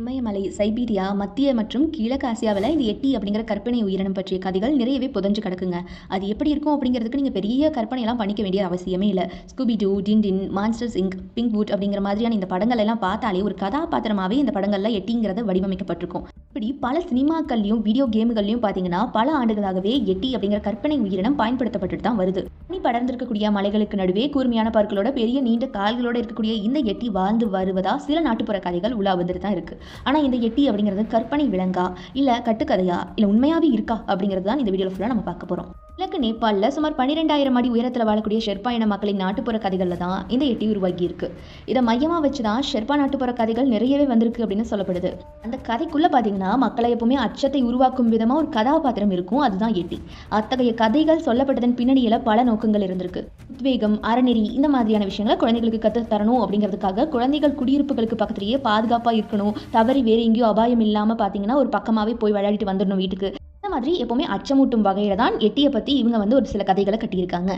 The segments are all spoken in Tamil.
இமயமலை, சைபீரியா, மத்திய மற்றும் கிழக்கு ஆசியாவில இந்த எட்டி அப்படிங்கிற கற்பனை உயிரினம் பற்றிய கதைகள் நிறையவே புதைஞ்சு கிடக்குங்க. அது எப்படி இருக்கும் அப்படிங்கிறதுக்கு நீங்க பெரிய கற்பனையெல்லாம் பண்ணிக்க வேண்டிய அவசியமே இல்ல. Scooby Doo, Tintin, Monsters Inc, Pinkwood அப்படிங்கிற மாதிரியான இந்த படங்கள் எல்லாம் பார்த்தாலே ஒரு கதாபாத்திரமாவே இந்த படங்கள்ல எட்டிங்கிறது வடிவமைக்கப்பட்டிருக்கும். இப்படி பல சினிமாக்கள்லயும், வீடியோ கேம்கள்லயும் பார்த்தீங்கன்னா, பல ஆண்டுகளாகவே எட்டி அப்படிங்கிற கற்பனை உயிரினம் பயன்படுத்தப்பட்டுட்டு தான் வருது. பனி படர்ந்திருக்கக்கூடிய மலைகளுக்கு நடுவே கூர்மையான பற்களோட, பெரிய நீண்ட கால்களோட இருக்கக்கூடிய இந்த எட்டி வாழ்ந்து வருவதா சில நாட்டுப்புற கதைகள் உலா வந்துட்டு தான் இருக்கு. ஆனா இந்த எட்டி அப்படிங்கிறது கற்பனை விலங்கா, இல்ல கட்டுக்கதையா, இல்ல உண்மையாவே இருக்கா அப்படிங்கிறது தான் இந்த வீடியோல ஃபுல்லா நம்ம பார்க்க போறோம். கிழக்கு நேபாளில் சுமார் 12,000 அடி உயரத்தில் வாழக்கூடிய ஷெர்பா இன மக்களின் நாட்டுப்புற கதைகளில் தான் இந்த எட்டி உருவாகி இருக்கு. இதை மையமாக வச்சு தான் ஷெர்பா நாட்டுப்புற கதைகள் நிறையவே வந்திருக்கு அப்படின்னு சொல்லப்படுது. அந்த கதைக்குள்ள பார்த்தீங்கன்னா மக்களை எப்பவுமே அச்சத்தை உருவாக்கும் விதமாக ஒரு கதாபாத்திரம் இருக்கும், அதுதான் எட்டி. அத்தகைய கதைகள் சொல்லப்பட்டதன் பின்னணியில் பல நோக்கங்கள் இருந்திருக்கு. உத்வேகம், அறநெறி இந்த மாதிரியான விஷயங்களை குழந்தைகளுக்கு கற்று தரணும் அப்படிங்கிறதுக்காக குழந்தைகள் குடியிருப்புகளுக்கு பக்கத்திலேயே பாதுகாப்பாக இருக்கணும், தவறி வேற எங்கேயும் அபாயம் இல்லாமல் பார்த்தீங்கன்னா ஒரு பக்கமாகவே போய் விளையாடிட்டு வந்துடணும் வீட்டுக்கு. இந்த மாதிரி எப்பவுமே அச்சமூட்டும் வகையில தான் எட்டியை பற்றி இவங்க ஒரு சில கதைகளை கட்டியிருக்காங்க.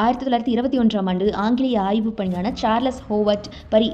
1921ஆம் ஆண்டு ஆங்கிலேய ஆய்வு பணியான சார்லஸ் ஹோவர்ட்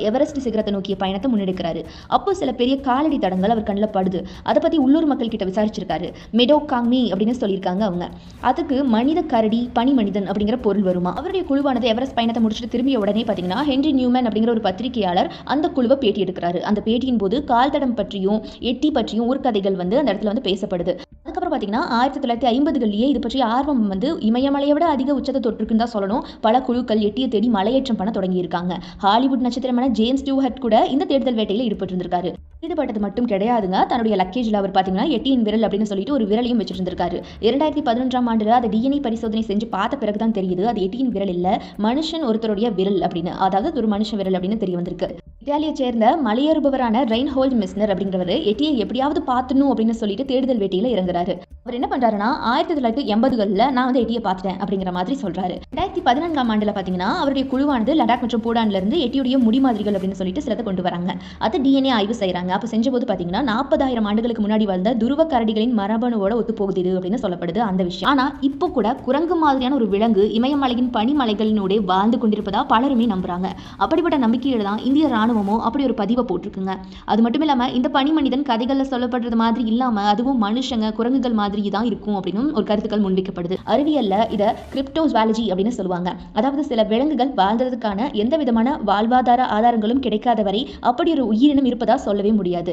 எவரெஸ்ட் சிகரத்தை நோக்கிய பயணத்தை முன்னெடுக்கிறாரு. அப்போ சில பெரிய காலடி தடங்கள் அவர் கண்ணில் படுது. அதை பற்றி உள்ளூர் மக்கள் கிட்ட விசாரிச்சிருக்காரு. மெடோ காங்மி அப்படின்னு சொல்லியிருக்காங்க அவங்க. அதுக்கு மனித கரடி, பனி மனிதன் அப்படிங்கிற பொருள் வருமா. அவருடைய குழுவானது எவரெஸ்ட் பயணத்தை முடிச்சுட்டு திரும்பிய உடனே பார்த்தீங்கன்னா ஹென்ரி நியூமன் அப்படிங்கிற ஒரு பத்திரிகையாளர் அந்த குழுவை பேட்டி எடுக்கிறாரு. அந்த பேட்டியின் போது கால் தடம் பற்றியும் எட்டி பற்றியும் ஊர்க்கதைகள் அந்த இடத்துல பேசப்படுது. அதுக்கப்புறம் பார்த்தீங்கன்னா 1950களிலேயே இது பற்றி ஆர்வம் இமயமலையை விட அதிக உச்சத்தை தொற்றுக்குன்னு தான் சொல்லணும். பல குழுக்கள் எட்டியை தேடி மலையேற்றம் பண்ண தொடங்கியிருக்காங்க. ஹாலிவுட் நட்சத்திரமான ஜேம்ஸ் ஸ்டூவர்ட் கூட இந்த தேடுதல் வேட்டையில் ஈடுபட்டிருந்திருக்காரு. ஈடுபட்டது மட்டும் கிடையாதுங்க, தன்னுடைய லக்கேஜில் அவர் பார்த்தீங்கன்னா எட்டியின் விரல் அப்படின்னு சொல்லிட்டு ஒரு விரலையும் வச்சுட்டு இருந்திருக்காரு. 2011ஆம் ஆண்டுல அதை டிஎன்ஏ பரிசோதனை செஞ்சு பார்த்த பிறகுதான் தெரியுது அது எட்டியின் விரல் இல்ல, மனுஷன் ஒருத்தருடைய விரல் அப்படின்னு, அதாவது ஒரு மனுஷன் விரல் அப்படின்னு தெரிய வந்திருக்கு. இத்தாலியை சேர்ந்த மலையேறுபவரான ரெயின்ஹோல்ட் மிஸ்னர் அப்படிங்கிறவர் எட்டியை எப்படியாவது பார்த்துணும் அப்படின்னு சொல்லிட்டு தேடுதல் வேட்டையில இறங்குறாரு. அவர் என்ன பண்றாருன்னா 1980களில் நான் எட்டியை பார்த்துட்டேன் அப்படிங்கிற மாதிரி சொல்றாரு. 2014ஆம் ஆண்டுல பாத்தீங்கன்னா அவருடைய குழுவானது லடாக் மற்றும் பூடான்ல இருந்து எட்டியுடைய முடி மாதிரிகள் அப்படின்னு சொல்லிட்டு சிலதை கொண்டு வராங்க. அது டிஎன்ஏ ஆய்வு செய்யறாங்க. அப்ப செஞ்ச போது பாத்தீங்கன்னா 40,000 ஆண்டுகளுக்கு முன்னாடி வந்த துருவ கரடிகளின் மரபணுவோட ஒத்து போகுது அப்படின்னு சொல்லப்படுது அந்த விஷயம். ஆனா இப்போ கூட குரங்கு மாதிரியான ஒரு விலங்கு இமயமலையின் பனிமலைகளினோட வாழ்ந்து கொண்டிருப்பதா பலருமே நம்புறாங்க. அப்படிப்பட்ட நம்பிக்கையில தான் இந்திய ராணுவமோ அப்படி ஒரு பதிவை போட்டிருக்குங்க. அது மட்டும் இல்லாம இந்த பனி மனிதன் கதைகள்ல சொல்லப்படுறது மாதிரி இல்லாம அதுவும் மனுஷங்க குரங்குகள் மாதிரி தான் இருக்கும் அப்படின்னு ஒரு கருத்துக்கள் முன்வைக்கப்படுது. அறிவியல்ல இத கிரிப்டோஸ்வாலஜி அப்படின்னு சொல்லுவாங்க. அதாவது சில விலங்குகள் வாழ்ந்ததுக்கான எந்த விதமான வாழ்வாதார ஆதாரங்களும் கிடைக்காத வரை அப்படி ஒரு உயிரினம் இருப்பதா சொல்லவே முடியாது.